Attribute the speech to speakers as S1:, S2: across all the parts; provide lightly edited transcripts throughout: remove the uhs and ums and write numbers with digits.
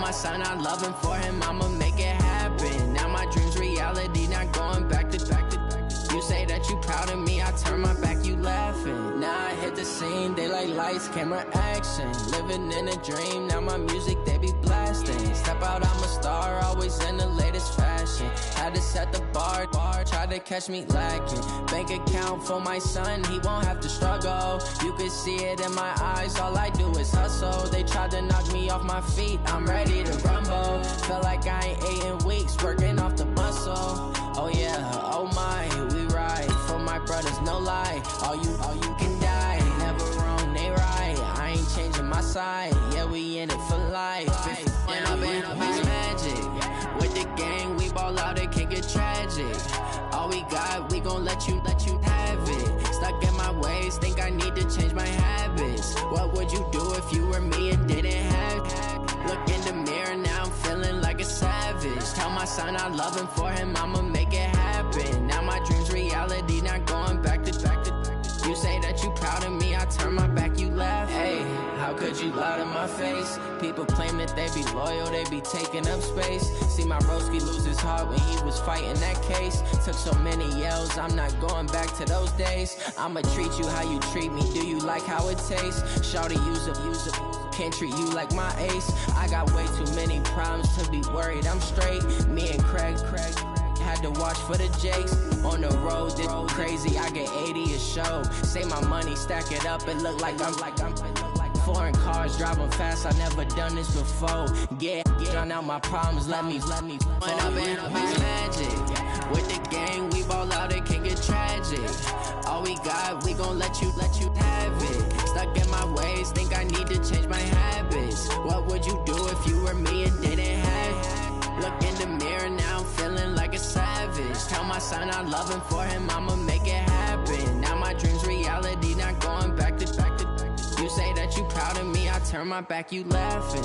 S1: my son I love him, for him I'ma make it happen. Now my dream's reality, not going back to. You say that you proud of me, I turn my back, you laughing. Now I hit the scene, they like lights, camera, action. Living in a dream, now my music they be blasting. Step out, I'm a star, always in the latest fashion. Had to set the bar, try to catch me lacking. Bank account for my son, he won't have to struggle. You can see it in my eyes, all I do is hustle. They tried to knock me off my feet, I'm ready to rumble. Feel like I ain't ate in weeks, working off the muscle. Oh yeah, oh my, we ride for my brothers, no lie. All you can die, never wrong, they right. I ain't changing my side, yeah, we in it for life. When I've been magic, with the gang, we ball out, it can get tragic. All we got, we gon' let you have it. Stuck in my ways, think I need to change my habits. What would you do if you were me and didn't have it? Look in the mirror, now I'm feeling like a savage. Tell my son I love him, for him I'ma make it happen. Now my dream's reality, not going back to. You say that you proud of me, I turn my back, you laugh. Hey, how could you lie to my face? People claim that they be loyal, they be taking up space. See my broski lose his heart when he was fighting that case. Took so many yells, I'm not going back to those days. I'ma treat you how you treat me, do you like how it tastes? Shawty, use up, can't treat you like my ace. I got way too many problems to be worried, I'm straight. Me and Craig had to watch for the Jakes. On the road, this crazy, I get 80 a show. Say my money, stack it up, it look like I'm foreign cars, driving fast, I never done this before. Get drown out my problems, let me When I've been magic, with the gang, we ball out, it can get tragic. All we got, we gon' let you have it. Stuck in my ways, think I need to change my habits. What would you do if you were me and didn't have it? Look in the mirror, now I'm feeling like a savage. Tell my son I love him, for him I'ma make it happen. Now my dream's reality, not going back to. You say that you proud of me, I turn my back, you laughing.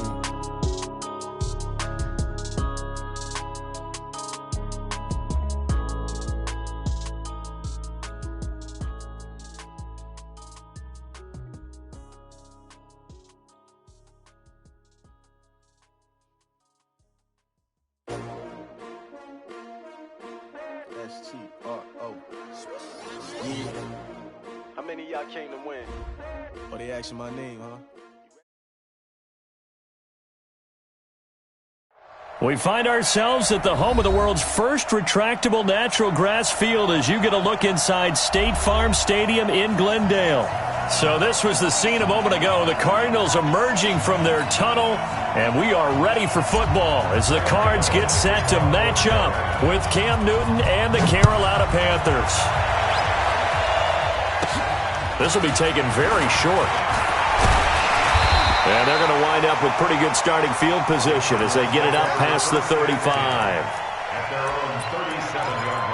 S2: S-T-R-O. Yeah. How many of y'all came to win? Oh, they asking my name, huh?
S3: We find ourselves at the home of the world's first retractable natural grass field as you get a look inside State Farm Stadium in Glendale. So this was the scene a moment ago. The Cardinals emerging from their tunnel, and we are ready for football as the Cards get set to match up with Cam Newton and the Carolina Panthers. This will be taken very short. And they're going to wind up with pretty good starting field position as they get it up past the 35.
S4: At their own 37-yard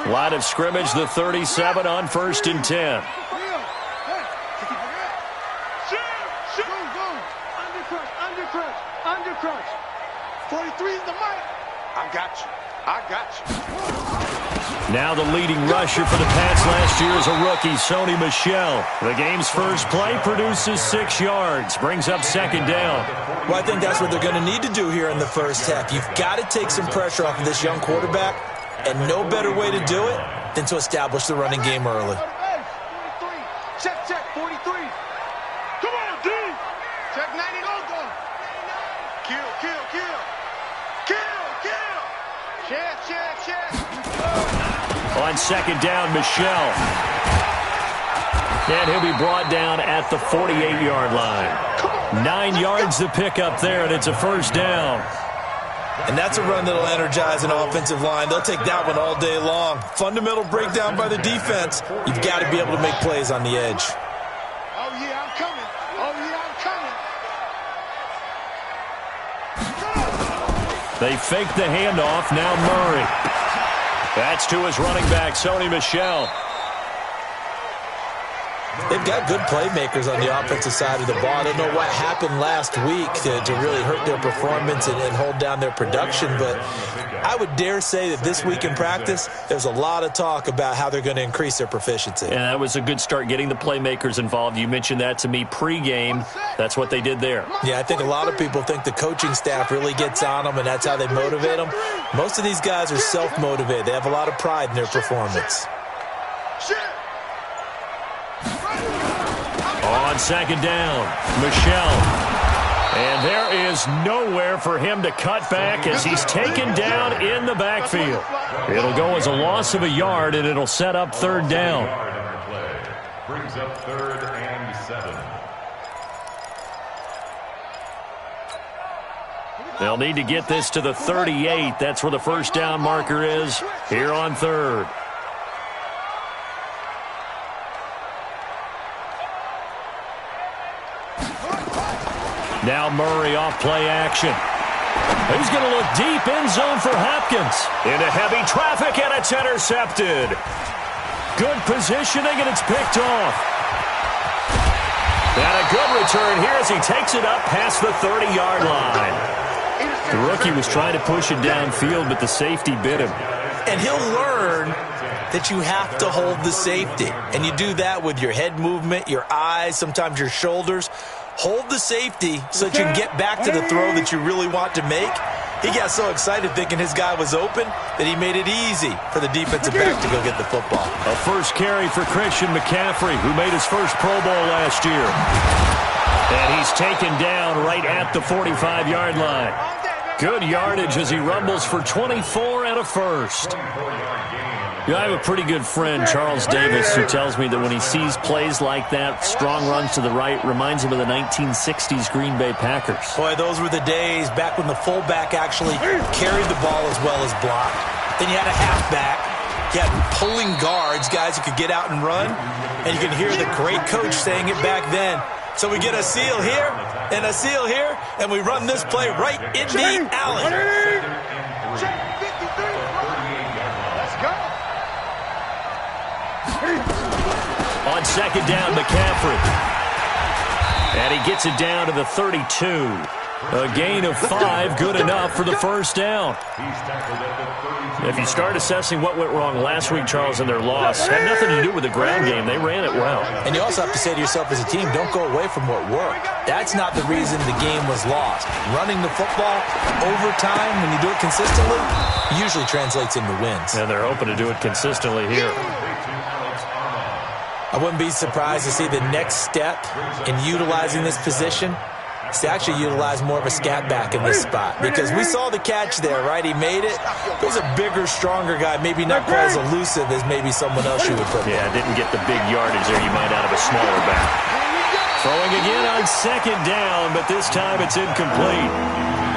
S4: line.
S3: Line of scrimmage, the 37 on 1st and 10.
S5: Undercrunch. 43 is the mic.
S2: I got you.
S3: Now the leading rusher for the Pats last year is a rookie, Sony Michel. The game's first play produces 6 yards, brings up 2nd down.
S6: Well, I think that's what they're going to need to do here in the first half. You've got to take some pressure off of this young quarterback, and no better way to do it than to establish the running game early.
S5: 43. Check, 43. Come on, D. Check 90, go. Kill. Check.
S3: On 2nd down, Michel. And he'll be brought down at the 48-yard line. 9 yards to pick up there, and it's a 1st down.
S6: And that's a run that'll energize an offensive line. They'll take that one all day long. Fundamental breakdown by the defense. You've got to be able to make plays on the edge.
S5: Oh, yeah, I'm coming.
S3: They fake the handoff. Now Murray. That's to his running back, Sony Michel.
S6: They've got good playmakers on the offensive side of the ball. I don't know what happened last week to really hurt their performance and hold down their production, but I would dare say that this week in practice, there's a lot of talk about how they're going to increase their proficiency.
S3: And that was a good start, getting the playmakers involved. You mentioned that to me pregame. That's what they did there.
S6: Yeah, I think a lot of people think the coaching staff really gets on them, and that's how they motivate them. Most of these guys are self-motivated. They have a lot of pride in their performance.
S3: On second down, Michel. And there is nowhere for him to cut back as he's taken down in the backfield. It'll go as a loss of a yard, and it'll set up third down.
S4: Brings up 3rd and 7.
S3: They'll need to get this to the 38. That's where the first down marker is here on 3rd. Now Murray off play action. He's going to look deep in zone for Hopkins. Into heavy traffic, and it's intercepted. Good positioning, and it's picked off. And a good return here as he takes it up past the 30-yard line. The rookie was trying to push it downfield, but the safety bit him.
S6: And he'll learn that you have to hold the safety. And you do that with your head movement, your eyes, sometimes your shoulders. Hold the safety so that you can get back to the throw that you really want to make. He got so excited thinking his guy was open that he made it easy for the defensive back to go get the football.
S3: A first carry for Christian McCaffrey, who made his first Pro Bowl last year. And he's taken down right at the 45-yard line. Good yardage as he rumbles for 24 and a first. You know, I have a pretty good friend, Charles Davis, who tells me that when he sees plays like that, strong runs to the right, reminds him of the 1960s Green Bay Packers.
S6: Boy, those were the days back when the fullback actually carried the ball as well as blocked. Then you had a halfback. You had pulling guards, guys who could get out and run. And you can hear the great coach saying it back then. So we get a seal here and a seal here, and we run this play right in the alley.
S3: On second down, McCaffrey. And he gets it down to the 32. A gain of 5, good enough for the first down. If you start assessing what went wrong last week, Charles, in their loss, had nothing to do with the ground game. They ran it well.
S6: And you also have to say to yourself as a team, don't go away from what worked. That's not the reason the game was lost. Running the football over time, when you do it consistently, usually translates into wins.
S3: And they're hoping to do it consistently here.
S6: I wouldn't be surprised to see the next step in utilizing this position is to actually utilize more of a scat back in this spot. Because we saw the catch there, right? He made it. He was a bigger, stronger guy, maybe not quite as elusive as maybe someone else you would put there.
S3: Yeah, didn't get the big yardage there you might out of a smaller back. Throwing again on second down, but this time it's incomplete.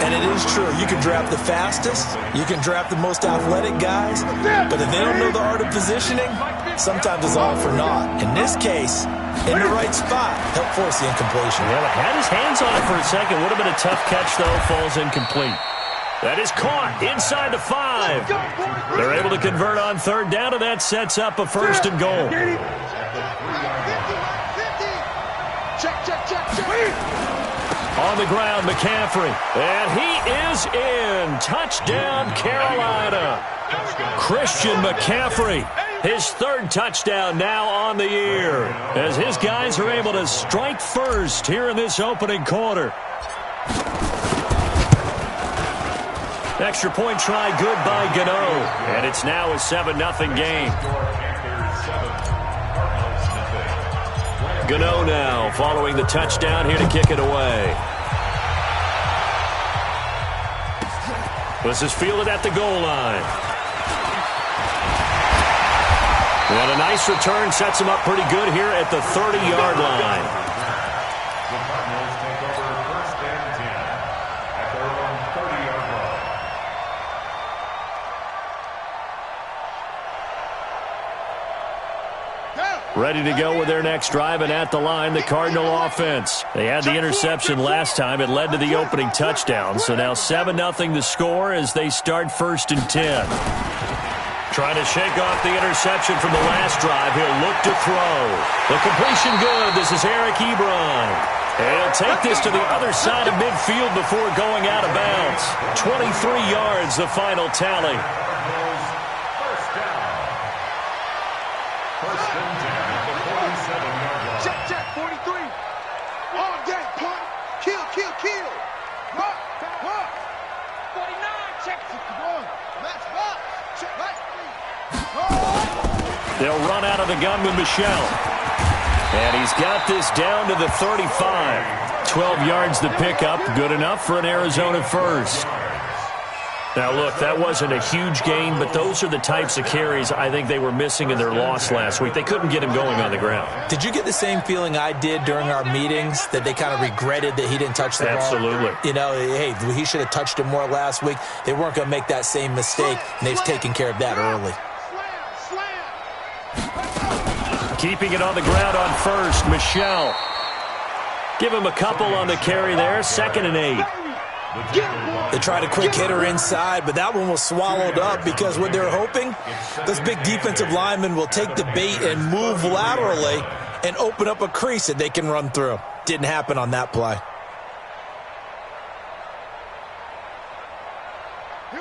S6: And it is true. You can draft the fastest. You can draft the most athletic guys. But if they don't know the art of positioning, sometimes it's all for naught. In this case, in the right spot, help force the incompletion.
S3: Well, had his hands on it for a second. Would have been a tough catch, though. Falls incomplete. That is caught inside the 5. They're able to convert on third down, and that sets up a first and goal. On the ground, McCaffrey. And he is in. Touchdown, Carolina. Christian McCaffrey. His third touchdown now on the year, as his guys are able to strike first here in this opening quarter. Extra point try good by Gano, and it's now a 7-0 game. Gano now following the touchdown here to kick it away. This is fielded at the goal line. And a nice return sets him up pretty good here at the 30-yard line.
S4: The Cardinals take over 1st and 10 at their own 30-yard line.
S3: Ready to go with their next drive, and at the line, the Cardinal offense. They had the interception last time. It led to the opening touchdown. So now 7-0 the score as they start 1st and 10. Trying to shake off the interception from the last drive. He'll look to throw. The completion good. This is Eric Ebron. And he'll take this to the other side of midfield before going out of bounds. 23 yards, the final tally.
S4: First down. First and 10 at the 47-yard line.
S5: Check, 43. All day, punt. Kill. Rock. 49, check. 61. Let's rock. Check, right.
S3: They'll run out of the gun with Michelle. And he's got this down to the 35. 12 yards to pick up. Good enough for an Arizona first. Now, look, that wasn't a huge gain, but those are the types of carries I think they were missing in their loss last week. They couldn't get him going on the ground.
S6: Did you get the same feeling I did during our meetings, that they kind of regretted that he didn't touch the ball?
S3: Absolutely.
S6: You know, hey, he should have touched it more last week. They weren't going to make that same mistake, and they've taken care of that early.
S3: Keeping it on the ground on first, Michelle. Give him a couple on the carry there, 2nd and 8.
S6: They tried a quick hitter inside, but that one was swallowed up because what they're hoping, this big defensive lineman will take the bait and move laterally and open up a crease that they can run through. Didn't happen on that play.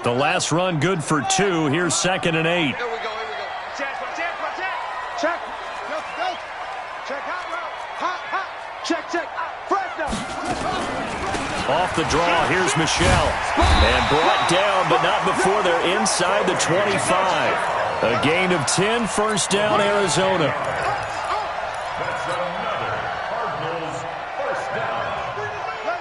S3: The last run good for 2. Here's 2nd and 8.
S5: Here we go. Check. Go. Check out route. Hot. Check. Fresh now.
S3: Off the draw, here's Michelle. And brought down, but not before they're inside the 25. A gain of 10, first down, Arizona.
S4: That's another Cardinals first down.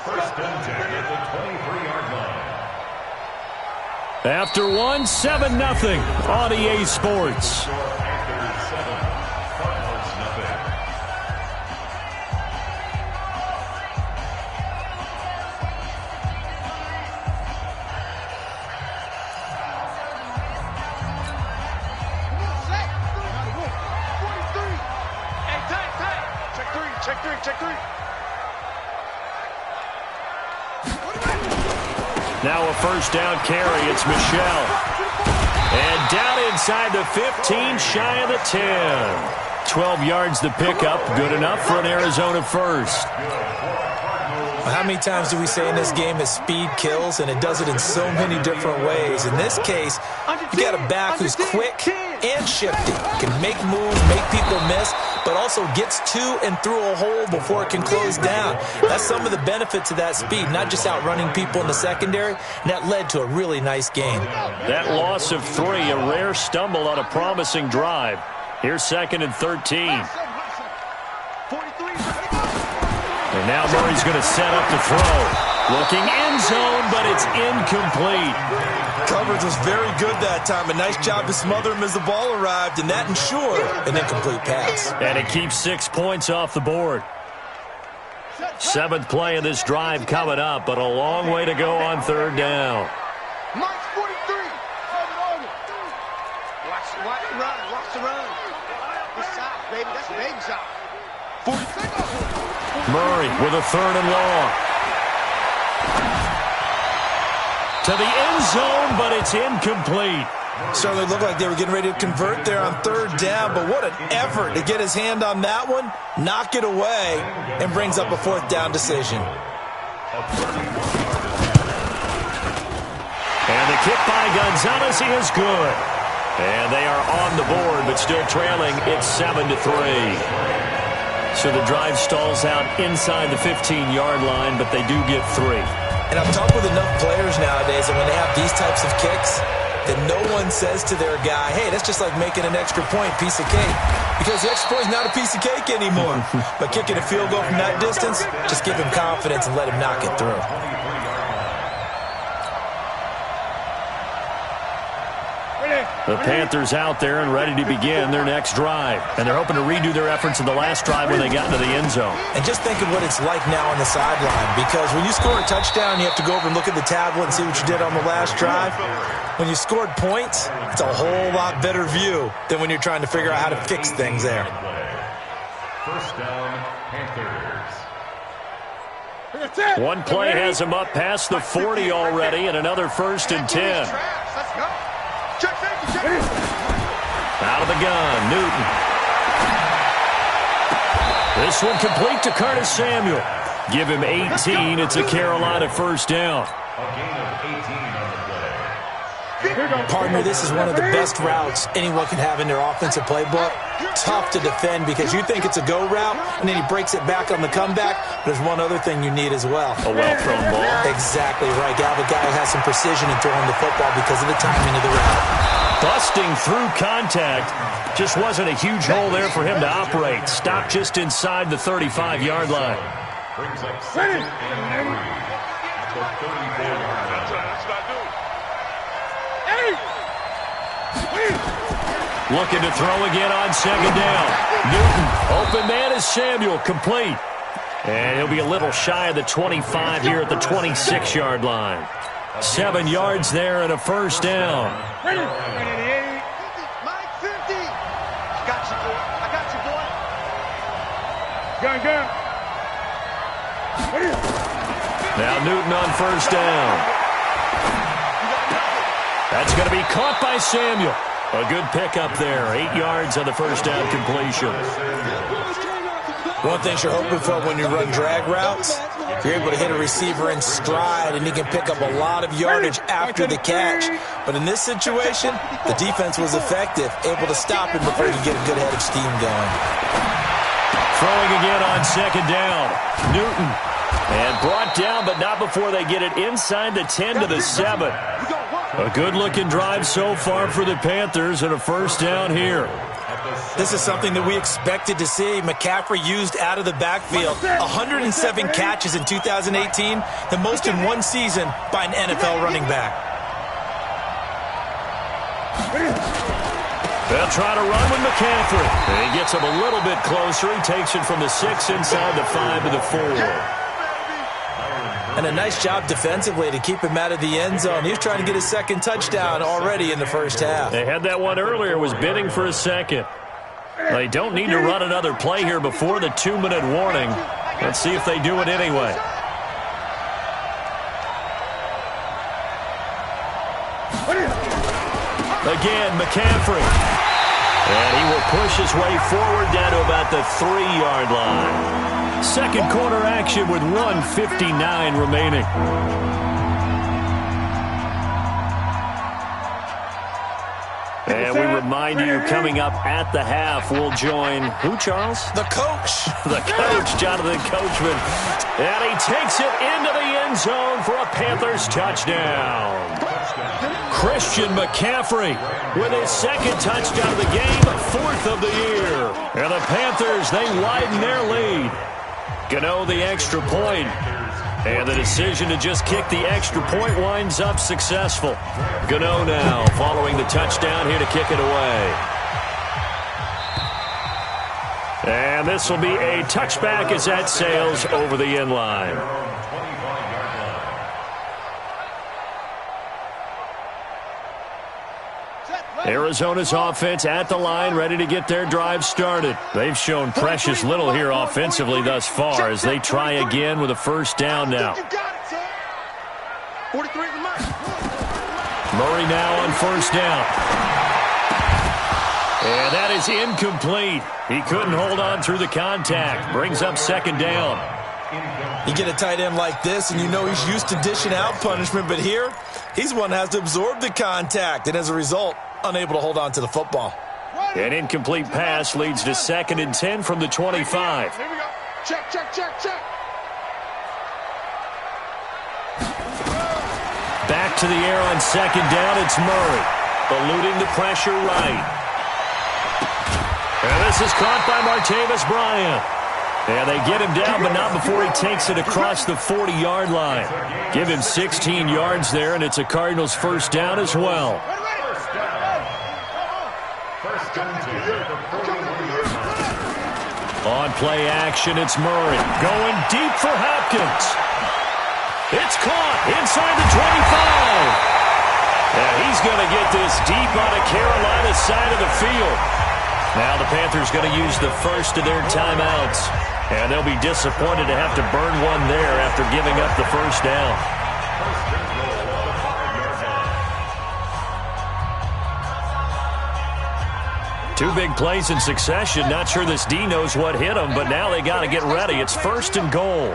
S4: First and 10 at the 23-yard line.
S3: After 1, 7-0 on EA Sports.
S5: Check three.
S3: Now a first down carry. It's Michelle. And down inside the 15, shy of the 10. 12 yards to pick up. Good enough for an Arizona first.
S6: How many times do we say in this game that speed kills, and it does it in so many different ways? In this case, you got a back who's quick and shifty, can make moves, make people miss, but also gets to and through a hole before it can close down. That's some of the benefits of that speed, not just outrunning people in the secondary, and that led to a really nice game.
S3: That loss of 3, a rare stumble on a promising drive. Here's 2nd and 13. And now Murray's going to set up to throw. Looking end zone, but it's incomplete.
S6: Coverage was very good that time. A nice job to smother him as the ball arrived, and that ensured an incomplete pass.
S3: And it keeps 6 points off the board. 7th play of this drive coming up, but a long way to go on 3rd down.
S5: March 43. Watch the run. This side, baby. That's a baby shot. 40 seconds.
S3: Murray with a 3rd and long. To the end zone, but it's incomplete.
S6: Certainly looked like they were getting ready to convert there on 3rd down, but what an effort to get his hand on that one, knock it away, and brings up a 4th down decision.
S3: And the kick by Gonzalez is good. And they are on the board, but still trailing. It's 7-3. So the drive stalls out inside the 15-yard line, but they do get 3.
S6: And I've talked with enough players nowadays, and when they have these types of kicks, that no one says to their guy, hey, that's just like making an extra point, piece of cake. Because the extra point is not a piece of cake anymore. But kicking a field goal from that distance, just give him confidence and let him knock it through.
S3: The Panthers out there and ready to begin their next drive. And they're hoping to redo their efforts in the last drive when they got into the end zone.
S6: And just think of what it's like now on the sideline. Because when you score a touchdown, you have to go over and look at the tablet and see what you did on the last drive. When you scored points, it's a whole lot better view than when you're trying to figure out how to fix things there.
S4: First down, Panthers.
S3: One play has him up past the 40 already, and another 1st and 10.
S5: Let's go. Check.
S3: Out of the gun, Newton. This one complete to Curtis Samuel. Give him 18. It's a Carolina first down.
S4: A gain of 18 on the play.
S6: Partner, this is one of the best routes anyone can have in their offensive playbook. Tough to defend because you think it's a go route, and then he breaks it back on the comeback. There's one other thing you need as well.
S3: A well-thrown ball.
S6: Exactly right. Gal, the guy who has some precision in throwing the football because of the timing of the route.
S3: Busting through contact. Just wasn't a huge hole there for him to operate. Stopped just inside the 35-yard line.
S4: Brings up 2nd and 3 at the 34-yard line.
S3: Looking to throw again on second down. Newton, open man is Samuel, complete. And he'll be a little shy of the 25 here at the 26-yard line. 7 yards there and a first down.
S5: Mike 50. Got you, boy. I got you, boy. Gun.
S3: Now Newton on first down. That's going to be caught by Samuel. A good pickup there. 8 yards on the first down completion.
S6: One thing you're hoping for when you run drag routes, you're able to hit a receiver in stride, and he can pick up a lot of yardage after the catch. But in this situation, the defense was effective, able to stop him before he could get a good head of steam going.
S3: Throwing again on second down. Newton. And brought down, but not before they get it inside the 10 to the 7. A good-looking drive so far for the Panthers and a first down here.
S6: This is something that we expected to see. McCaffrey used out of the backfield. 107 catches in 2018, the most in one season by an NFL running back.
S3: They'll try to run with McCaffrey. And he gets him a little bit closer. He takes it from the 6 inside the 5 to the 4.
S6: And a nice job defensively to keep him out of the end zone. He was trying to get his second touchdown already in the first half.
S3: They had that one earlier, was bidding for a second. They don't need to run another play here before the 2-minute warning. Let's see if they do it anyway. Again, McCaffrey. And he will push his way forward down to about the 3-yard line. Second quarter action with 1:59 remaining. And we remind you, coming up at the half, we'll join who, Charles?
S6: The coach.
S3: The coach, Jonathan Coachman. And he takes it into the end zone for a Panthers touchdown. Christian McCaffrey with his second touchdown of the game, 4th of the year. And the Panthers, they widen their lead. Gano the extra point. And the decision to just kick the extra point winds up successful. Gano now following the touchdown here to kick it away. And this will be a touchback as that sails over the end line. Arizona's offense at the line, ready to get their drive started. They've shown precious little here offensively thus far as they try again with a first down now. Murray now on first down. And that is incomplete. He couldn't hold on through the contact. Brings up second down.
S6: You get a tight end like this, and you know he's used to dishing out punishment, but here, he's one that has to absorb the contact, and as a result, unable to hold on to the football.
S3: An incomplete pass leads to 2nd and 10 from the 25.
S5: Here we go. Check.
S3: Back to the air on second down, it's Murray. Eluding the pressure right. And this is caught by Martavis Bryant. And they get him down, but not before he takes it across the 40-yard line. Give him 16 yards there, and it's a Cardinals first down as well. On play action, it's Murray. Going deep for Hopkins. It's caught inside the 25. And he's going to get this deep on the Carolina side of the field. Now the Panthers going to use the first of their timeouts. And they'll be disappointed to have to burn one there after giving up the first down. Two big plays in succession. Not sure this D knows what hit him, but now they got to get ready. It's 1st and goal.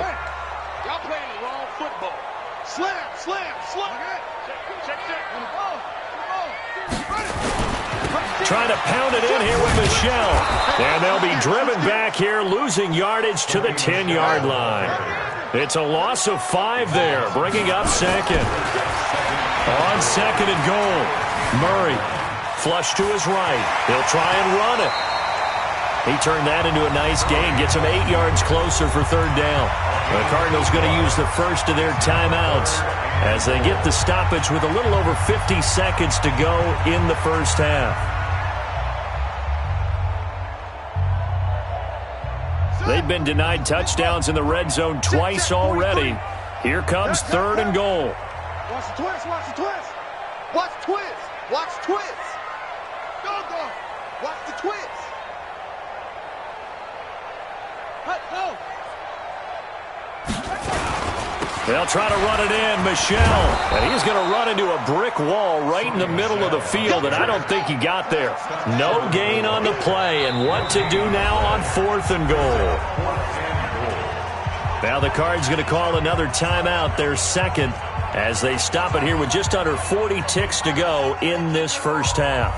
S5: Y'all playing the wrong football. Slam, slam, slam. Check.
S3: Trying to pound it in here with Michelle. And they'll be driven back here, losing yardage to the 10-yard line. It's a loss of 5 there, bringing up 2nd. On 2nd and goal, Murray. Flush to his right. He'll try and run it. He turned that into a nice gain. Gets him 8 yards closer for 3rd down. The Cardinals going to use the first of their timeouts as they get the stoppage with a little over 50 seconds to go in the first half. They've been denied touchdowns in the red zone twice already. Here comes 3rd and goal.
S5: Watch the twist, watch the twist. Watch the twist, watch the twist. Go. Watch the twist. Go.
S3: They'll try to run it in. Michelle. And he's going to run into a brick wall right in the middle of the field, and I don't think he got there. No gain on the play, and what to do now on 4th and goal. Now the Cards going to call another timeout, their 2nd, as they stop it here with just under 40 ticks to go in this first half.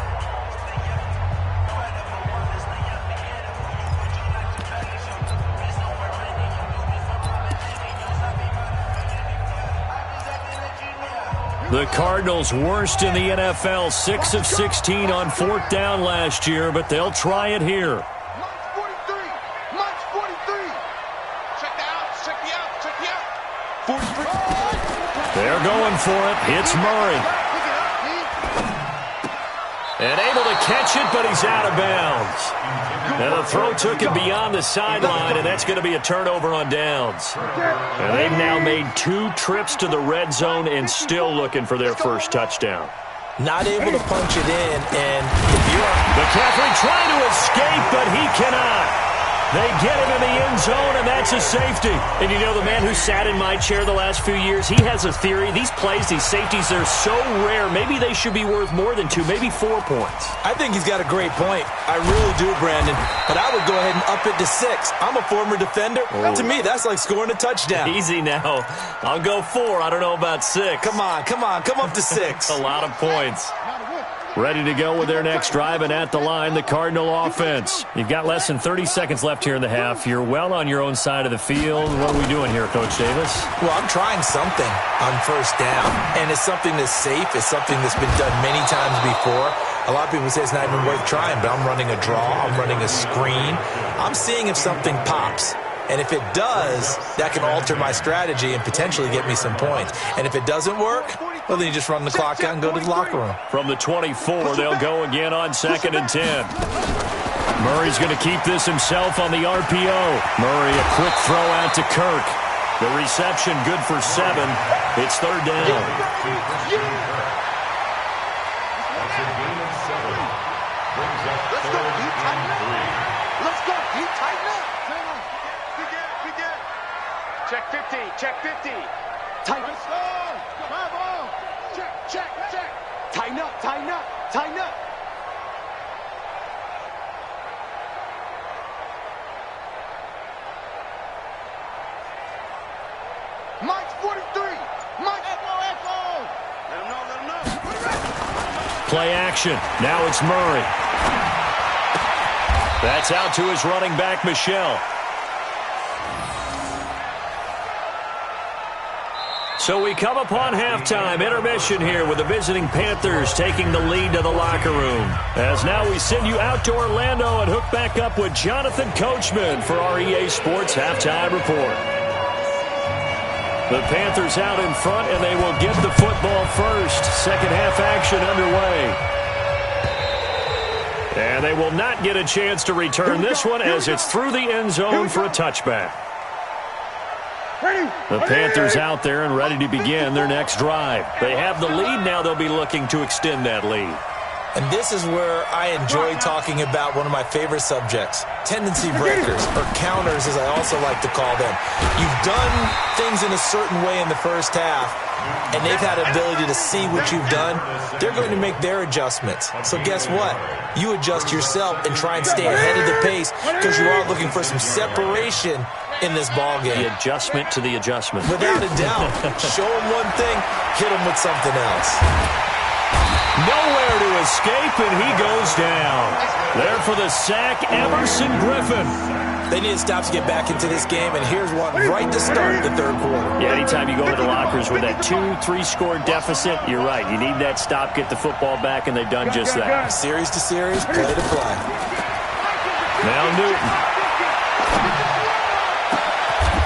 S3: The Cardinals worst in the NFL, 6 of 16 on 4th down last year, but they'll try it here.
S5: March 43. March 43. Check the out. Check the out. 43.
S3: They're going for it. It's Murray. And able to catch it, but he's out of bounds. And the throw took him beyond the sideline, and that's going to be a turnover on downs. And they've now made 2 trips to the red zone and still looking for their first touchdown.
S6: Not able to punch it in, and if you're...
S3: McCaffrey trying to escape, but he cannot. They get him in the end zone, and that's a safety. And you know, the man who sat in my chair the last few years, he has a theory. These plays, these safeties, they're so rare. Maybe they should be worth more than 2, maybe 4 points.
S6: I think he's got a great point. I really do, Brandon. But I would go ahead and up it to 6. I'm a former defender. Oh. To me, that's like scoring a touchdown.
S3: Easy now. I'll go 4. I don't know about 6.
S6: Come on. Come up to 6.
S3: A lot of points. Ready to go with their next drive, and at the line, the Cardinal offense. You've got less than 30 seconds left here in the half. You're well on your own side of the field. What are we doing here, Coach Davis?
S6: Well, I'm trying something on 1st down, and it's something that's safe. It's something that's been done many times before. A lot of people say it's not even worth trying, but I'm running a draw. I'm running a screen. I'm seeing if something pops. And if it does, that can alter my strategy and potentially get me some points. And if it doesn't work, well, then you just run the clock out and go to the locker room.
S3: From the 24, they'll go again on 2nd and 10. Murray's going to keep this himself on the RPO. Murray, a quick throw out to Kirk. The reception good for 7. It's 3rd down.
S5: Let's go. You tighten up. Begin. Check 50. Check 50. Tighten up. Check. Tighten up. March 43. March. Echo. Let him know.
S3: Play action. Now it's Murray. That's out to his running back, Michelle. So we come upon halftime, intermission here with the visiting Panthers taking the lead to the locker room. As now we send you out to Orlando and hook back up with Jonathan Coachman for our EA Sports Halftime Report. The Panthers out in front, and they will get the football first. Second half action underway. And they will not get a chance to return this one as it's through the end zone for a touchback. The Panthers out there and ready to begin their next drive. They have the lead now. They'll be looking to extend that lead.
S6: And this is where I enjoy talking about one of my favorite subjects, tendency breakers, or counters as I also like to call them. You've done things in a certain way in the first half, and they've had ability to see what you've done. They're going to make their adjustments. So guess what? You adjust yourself and try and stay ahead of the pace because you are looking for some separation in this ball game.
S3: The adjustment to the adjustment.
S6: Without a doubt. Show them one thing, hit them with something else.
S3: Nowhere to escape, and he goes down. There for the sack, Emerson Griffin.
S6: They need to stop to get back into this game, and here's one right to start the third quarter.
S3: Yeah, anytime you go to the lockers with that 2-3 score deficit, you're right. You need that stop, get the football back, and they've done just that.
S6: Series to series, play to play.
S3: Now Newton.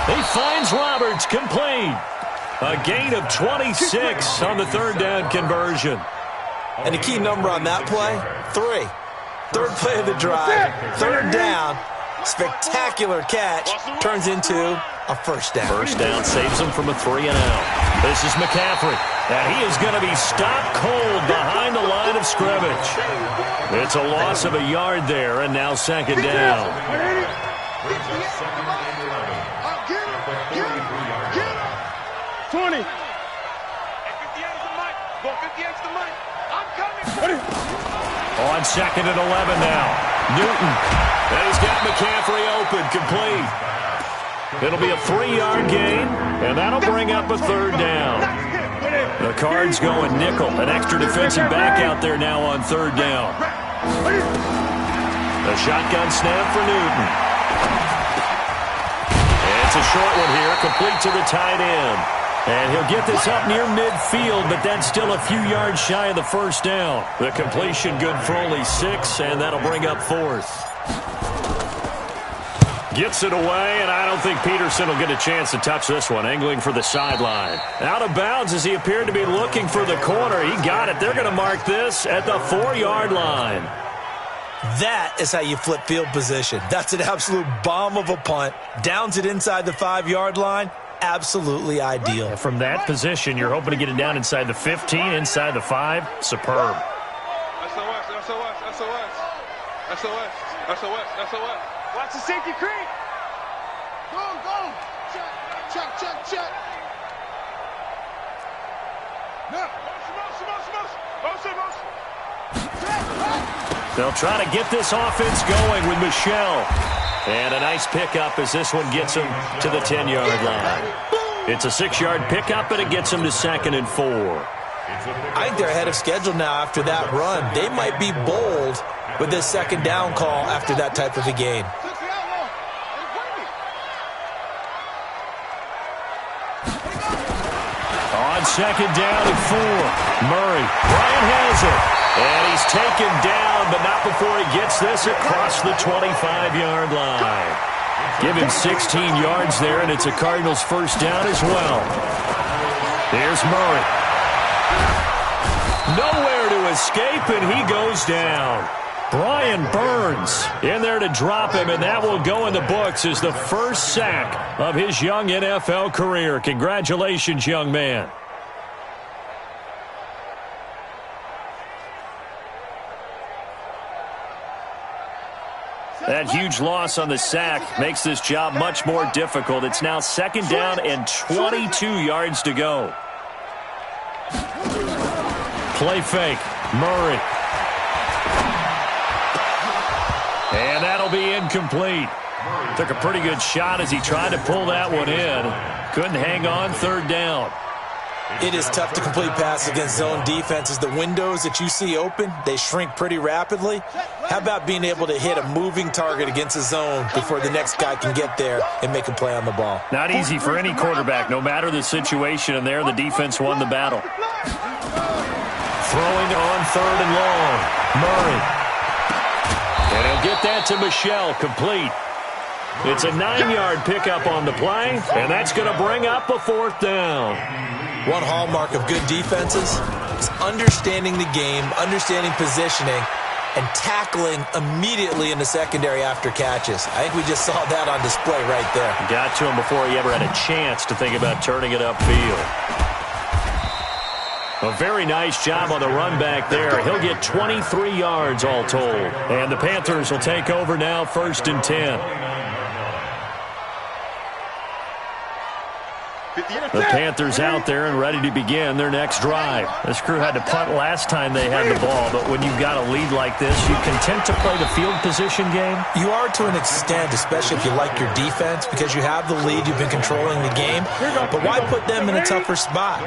S3: He finds Roberts, complete. A gain of 26 on the third down conversion.
S6: And the key number on that play, 3. Third play of the drive, third down, spectacular catch, turns into a first down.
S3: First down saves him from a 3-and-out. This is McCaffrey, and he is going to be stopped cold behind the line of scrimmage. It's a loss of a yard there, and now second down.
S5: 20. 58's the mic. Go 58's the mic. I'm coming.
S3: On second and 11 now. Newton. And he's got McCaffrey open, complete. It'll be a 3-yard gain, and that'll bring up a third down. The Cards going nickel. An extra defensive back out there now on third down. A shotgun snap for Newton. It's a short one here, complete to the tight end. And he'll get this up near midfield, but that's still a few yards shy of the first down. The completion good for only 6, and that'll bring up fourth. Gets it away, and I don't think Peterson will get a chance to touch this one. Angling for the sideline. Out of bounds as he appeared to be looking for the corner. He got it. They're going to mark this at the 4-yard line.
S6: That is how you flip field position. That's an absolute bomb of a punt. Downs it inside the 5-yard line. Absolutely ideal.
S3: And from that position, you're hoping to get it down inside the 15, inside the 5. Superb.
S5: SOS. Watch the safety creep. Go. Check. No.
S3: They'll try to get this offense going with Michelle. And a nice pickup as this one gets him to the 10-yard line. It's a 6-yard pickup, and it gets him to second and 4.
S6: I think they're ahead of schedule now after that run. They might be bold with this second down call after that type of a gain.
S3: On second down and 4. Murray. Ryan has it. And he's taken down, but not before he gets this across the 25-yard line. Give him 16 yards there, and it's a Cardinals first down as well. There's Murray. Nowhere to escape, and he goes down. Brian Burns in there to drop him, and that will go in the books as the first sack of his young NFL career. Congratulations, young man. That huge loss on the sack makes this job much more difficult. It's now second down and 22 yards to go. Play fake. Murray. And that'll be incomplete. Took a pretty good shot as he tried to pull that one in. Couldn't hang on, third down.
S6: It is tough to complete passes against zone defenses. The windows that you see open, they shrink pretty rapidly. How about being able to hit a moving target against a zone before the next guy can get there and make a play on the ball?
S3: Not easy for any quarterback, no matter the situation, and there the defense won the battle. Throwing on third and long. Murray. And he'll get that to Michelle, complete. It's a 9-yard pickup on the play, and that's going to bring up a fourth down.
S6: One hallmark of good defenses is understanding the game, understanding positioning, and tackling immediately in the secondary after catches. I think we just saw that on display right there.
S3: Got to him before he ever had a chance to think about turning it upfield. A very nice job on the run back there. He'll get 23 yards all told. And the Panthers will take over now, 1st and 10. The Panthers out there and ready to begin their next drive. This crew had to punt last time they had the ball, but when you've got a lead like this, you content to play the field position game?
S6: You are to an extent, especially if you like your defense, because you have the lead, you've been controlling the game. But why put them in a tougher spot?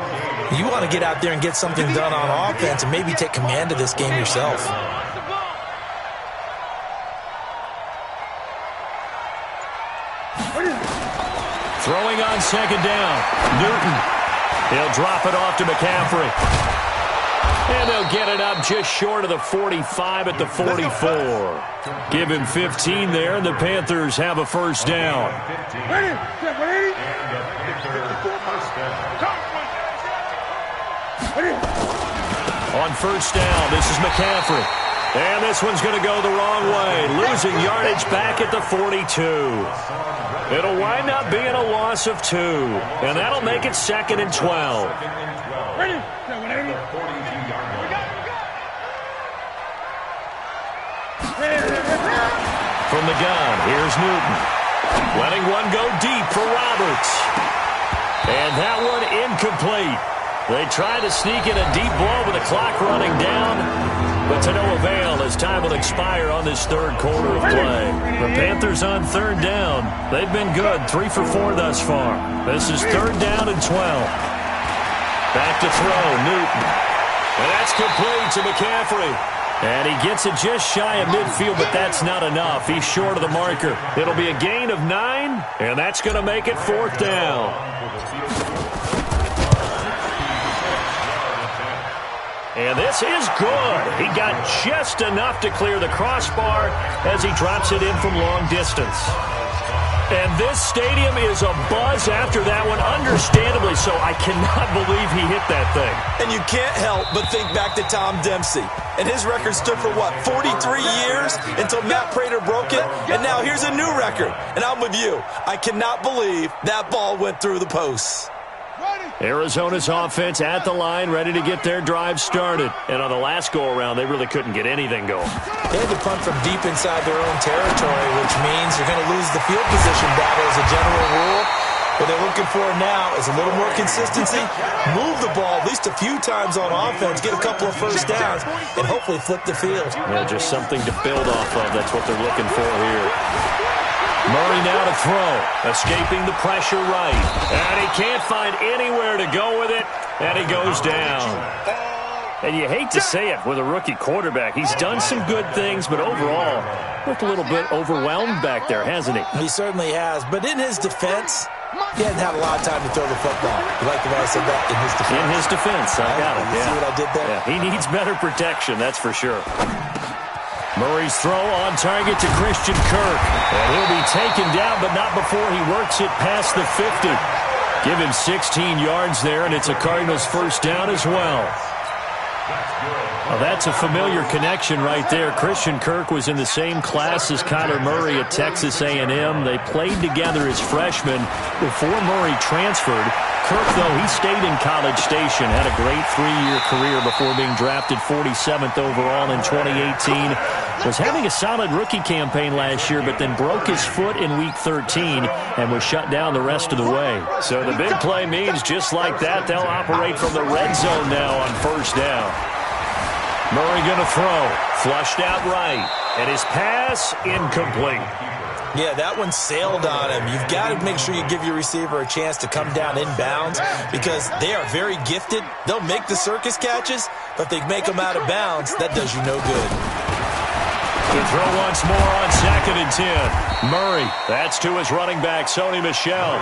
S6: You want to get out there and get something done on offense and maybe take command of this game yourself.
S3: Throwing on 2nd down. Newton. He'll drop it off to McCaffrey. And they'll get it up just short of the 45 at the 44. Give him 15 there, and the Panthers have a 1st down. On 1st down, this is McCaffrey. And this one's going to go the wrong way. Losing yardage back at the 42. It'll wind up being a loss of 2. And that'll make it 2nd and 12. From the gun, here's Newton. Letting one go deep for Roberts. And that one incomplete. They tried to sneak in a deep ball with the clock running down, but to no avail as time will expire on this 3rd quarter of play. The Panthers on 3rd down. They've been good, 3 for 4 thus far. This is 3rd down and 12. Back to throw, Newton. And that's complete to McCaffrey. And he gets it just shy of midfield, but that's not enough. He's short of the marker. It'll be a gain of 9, and that's going to make it 4th down. And this is good. He got just enough to clear the crossbar as he drops it in from long distance. And this stadium is abuzz after that one, understandably so. I cannot believe he hit that thing.
S6: And you can't help but think back to Tom Dempsey. And his record stood for, 43 years until Matt Prater broke it. And now here's a new record. And I'm with you. I cannot believe that ball went through the posts.
S3: Arizona's offense at the line, ready to get their drive started. And on the last go-around, they really couldn't get anything going.
S6: They had to punt from deep inside their own territory, which means you're going to lose the field position battle as a general rule. What they're looking for now is a little more consistency, move the ball at least a few times on offense, get a couple of 1st downs, and hopefully flip the field.
S3: Yeah, just something to build off of. That's what they're looking for here. Murray now to throw, escaping the pressure right. And he can't find anywhere to go with it, and he goes down. And you hate to say it with a rookie quarterback. He's done some good things, but overall, looked a little bit overwhelmed back there, hasn't he?
S6: He certainly has, but in his defense, he hasn't had a lot of time to throw the football. You like the way I said that? In his defense.
S3: In his defense, I got it,
S6: See what I did there?
S3: Yeah, he needs better protection, that's for sure. Murray's throw on target to Christian Kirk. And he'll be taken down, but not before he works it past the 50. Give him 16 yards there, and it's a Cardinals 1st down as well. Well, that's a familiar connection right there. Christian Kirk was in the same class as Kyler Murray at Texas A&M. They played together as freshmen before Murray transferred. Kirk, though, he stayed in College Station, had a great 3-year career before being drafted 47th overall in 2018. Was having a solid rookie campaign last year, but then broke his foot in Week 13 and was shut down the rest of the way. So the big play means just like that, they'll operate from the red zone now on 1st down. Murray going to throw. Flushed out right. And his pass incomplete.
S6: Yeah, that one sailed on him. You've got to make sure you give your receiver a chance to come down inbounds because they are very gifted. They'll make the circus catches, but if they make them out of bounds, that does you no good.
S3: To throw once more on 2nd and 10. Murray, that's to his running back, Sony Michel.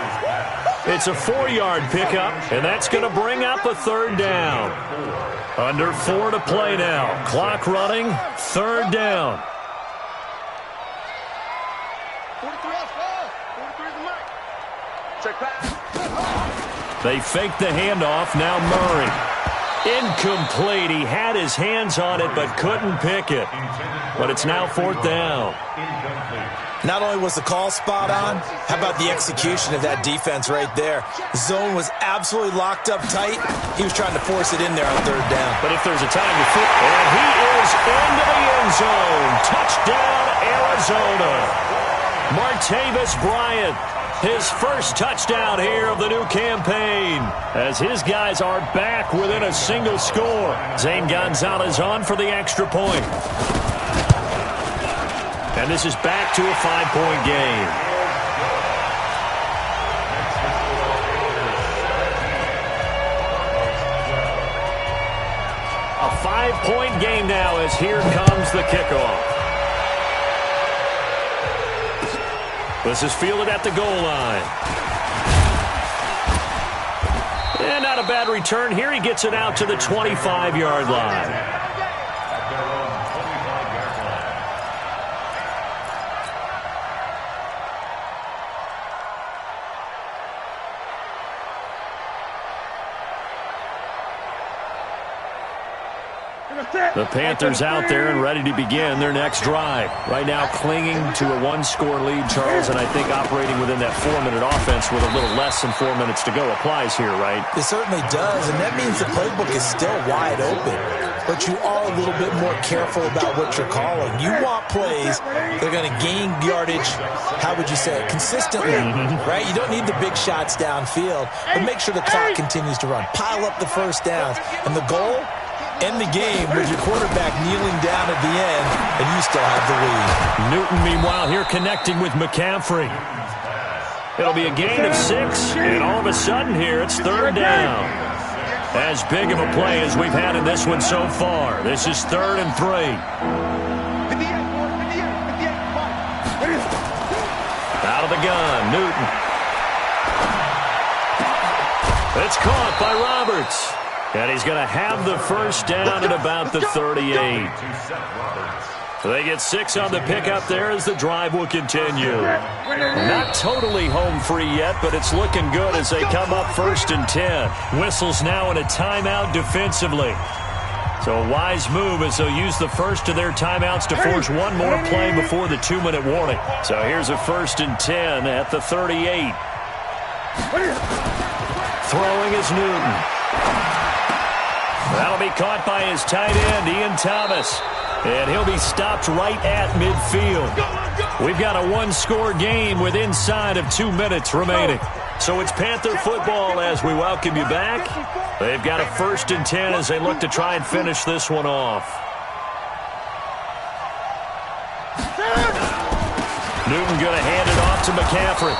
S3: It's a 4-yard pickup, and that's going to bring up a 3rd down. Under 4 to play now. Clock running, 3rd down.
S5: 43
S3: They fake the handoff, now Murray. Incomplete. He had his hands on it but couldn't pick it. But it's now 4th down.
S6: Not only was the call spot on, how about the execution of that defense right there? The zone was absolutely locked up tight. He was trying to force it in there on third down.
S3: But if there's a time to flip, and he is into the end zone. Touchdown, Arizona. Martavis Bryant, his first touchdown here of the new campaign, as his guys are back within a single score. Zane Gonzalez on for the extra point. And this is back to a 5-point game. A 5-point game now as here comes the kickoff. This is fielded at the goal line. And not a bad return here. He gets it out to the 25-yard line. The Panthers out there and ready to begin their next drive. Right now clinging to a 1-score lead, Charles, and I think operating within that 4-minute offense with a little less than 4 minutes to go applies here, right?
S6: It certainly does, and that means the playbook is still wide open. But you are a little bit more careful about what you're calling. You want plays that are going to gain yardage, how would you say it, consistently, right? You don't need the big shots downfield, but make sure the clock continues to run. Pile up the first downs. And the goal? End the game with your quarterback kneeling down at the end, and you still have the lead.
S3: Newton, meanwhile, here connecting with McCaffrey. It'll be a gain of 6, and all of a sudden here, it's third down. As big of a play as we've had in this one so far. This is 3rd and 3. Out of the gun, Newton. It's caught by Roberts. And he's going to have the first down at about the 38. They get 6 on the pickup there as the drive will continue. Not totally home free yet, but it's looking good as they come up 1st and 10. Whistles now in a timeout defensively. So a wise move as they'll use the first of their timeouts to force one more play before the 2-minute warning. So here's a 1st and 10 at the 38. Throwing is Newton. That'll be caught by his tight end, Ian Thomas. And he'll be stopped right at midfield. We've got a 1-score game with inside of 2 minutes remaining. So it's Panther football as we welcome you back. They've got a 1st and 10 as they look to try and finish this one off. Newton going to hand it off to McCaffrey.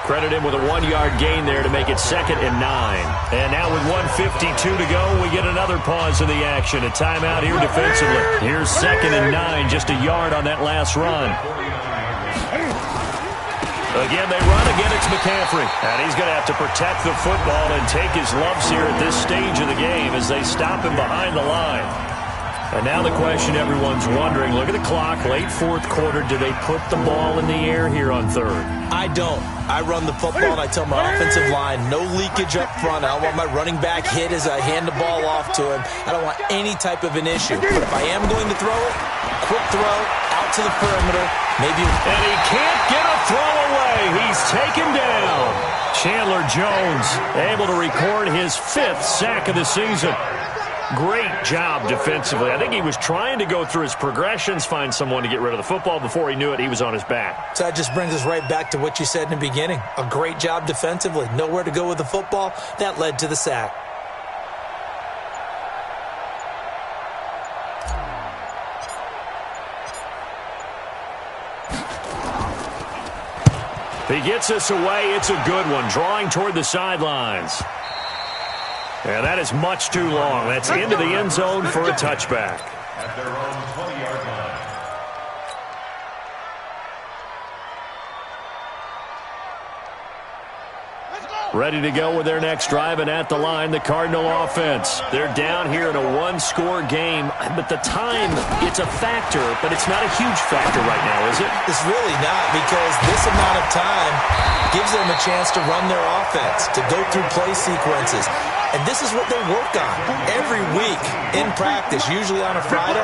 S3: Credit him with a 1-yard gain there to make it 2nd and 9. And now with 1:52 to go, we get another pause in the action. A timeout here defensively. Here's 2nd and 9, just a yard on that last run. Again, they run. Again, it's McCaffrey. And he's going to have to protect the football and take his lumps here at this stage of the game as they stop him behind the line. And now the question everyone's wondering, look at the clock, late 4th quarter. Do they put the ball in the air here on 3rd?
S6: I don't. I run the football, and I tell my offensive line, no leakage up front. I don't want my running back hit as I hand the ball off to him. I don't want any type of an issue. But if I am going to throw it, quick throw, out to the perimeter, maybe.
S3: And he can't get a throw away. He's taken down. Chandler Jones able to record his 5th sack of the season. Great job defensively. I think he was trying to go through his progressions, find someone to get rid of the football. Before he knew it, he was on his back.
S6: So that just brings us right back to what you said in the beginning. A great job defensively. Nowhere to go with the football. That led to the sack.
S3: He gets us away. It's a good one. Drawing toward the sidelines. And that is much too long. That's into the end zone for a touchback.
S4: At their own 20-yard line.
S3: Ready to go with their next drive, and at the line, the Cardinal offense. They're down here in a one-score game, but the time, it's a factor, but it's not a huge factor right now, is it?
S6: It's really not, because this amount of time gives them a chance to run their offense, to go through play sequences. And this is what they work on every week in practice, usually on a Friday.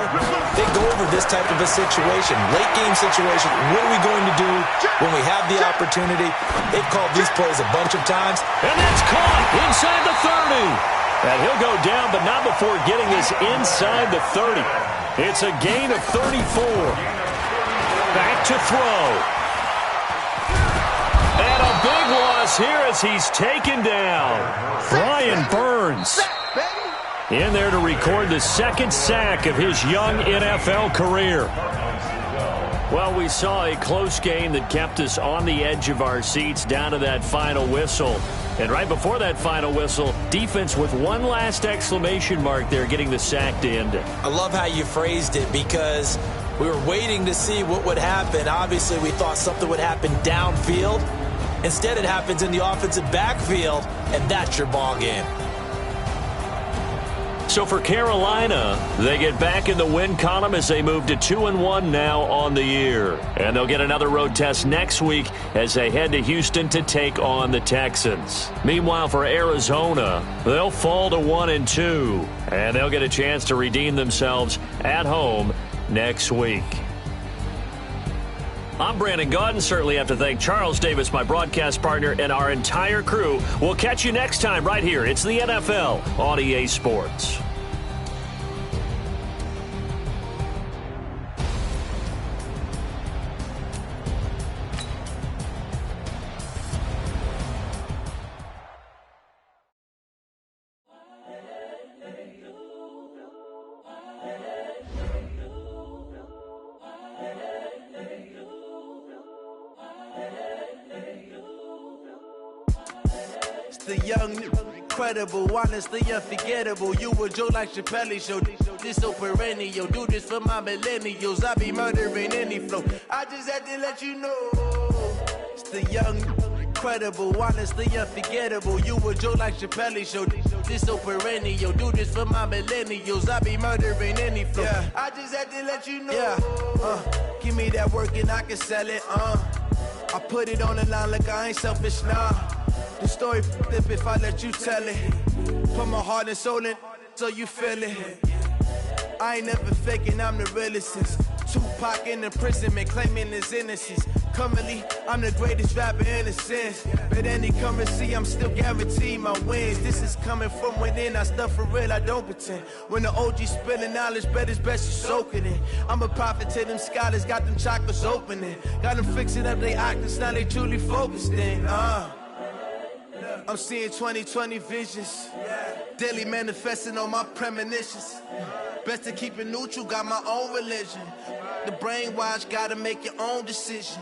S6: They go over this type of a situation, late-game situation. What are we going to do when we have the opportunity? They've called these plays a bunch of times.
S3: And that's caught inside the 30. And he'll go down, but not before getting this inside the 30. It's a gain of 34. Back to throw. And a big loss here as he's taken down. Brian Burns in there to record the second sack of his young NFL career. Well, we saw a close game that kept us on the edge of our seats down to that final whistle. And right before that final whistle, defense with one last exclamation mark there, getting the sack to end it.
S6: I love how you phrased it, because we were waiting to see what would happen. Obviously, we thought something would happen downfield. Instead, it happens in the offensive backfield, and that's your ball game.
S3: So for Carolina, they get back in the win column as they move to 2-1 now on the year. And they'll get another road test next week as they head to Houston to take on the Texans. Meanwhile, for Arizona, they'll fall to 1-2. And they'll get a chance to redeem themselves at home next week. I'm Brandon Gaudin. Certainly have to thank Charles Davis, my broadcast partner, and our entire crew. We'll catch you next time right here. It's the NFL on EA Sports.
S7: The young, incredible, honestly unforgettable. You a Joe like Chappelle show. This so perennial. Do this for my millennials. I be murdering any flow. I just had to let you know. It's the young, incredible, honestly unforgettable. You a Joe like Chappelle show. This so perennial. Do this for my millennials. I be murdering any flow. Yeah. I just had to let you know. Yeah. Give me that work and I can sell it. I put it on the line like I ain't selfish, nah. The story flip if I let you tell it. Put my heart and soul in so you feel it. I ain't never faking, I'm the realest since Tupac in imprisonment, claiming his innocence. Currently, I'm the greatest rapper in a sense. But any currency, I'm still guaranteed my wins. This is coming from within, I stuff for real, I don't pretend. When the OG spilling knowledge, bet it's best you soak it in. I'm a prophet to them scholars, got them chakras opening. Got them fixing up they octaves, now they truly focused in. I'm seeing 2020 visions. Daily manifesting on my premonitions. Best to keep it neutral, got my own religion. The brainwash, gotta make your own decision.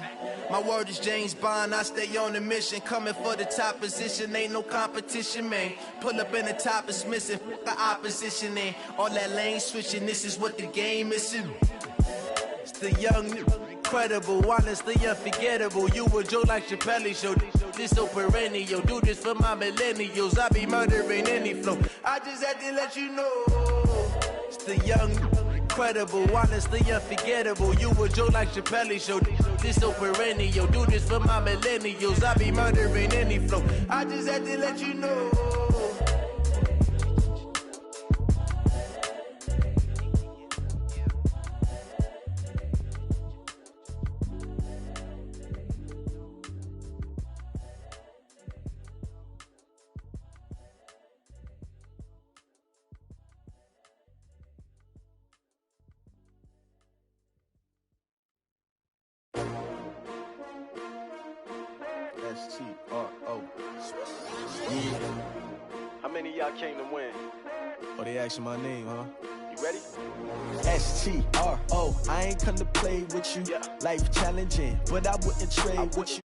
S7: My word is James Bond, I stay on the mission. Coming for the top position, ain't no competition, man. Pull up in the top is missing, fuck the opposition, ain't all that lane switching, this is what the game is. It's the young, incredible, honestly unforgettable. You a Joe like Chappelle show. This so perennial. Do this for my millennials. I be murdering any flow. I just had to let you know. It's the young, incredible, honestly unforgettable. You a Joe like Chappelle show. This so perennial. Do this for my millennials. I be murdering any flow. I just had to let you know.
S2: S-T-R-O. Yeah. How many of y'all came to win? Oh, they asking my name, huh? You ready?
S7: S-T-R-O. I ain't come to play with you.
S2: Yeah.
S7: Life challenging, but I wouldn't trade with you.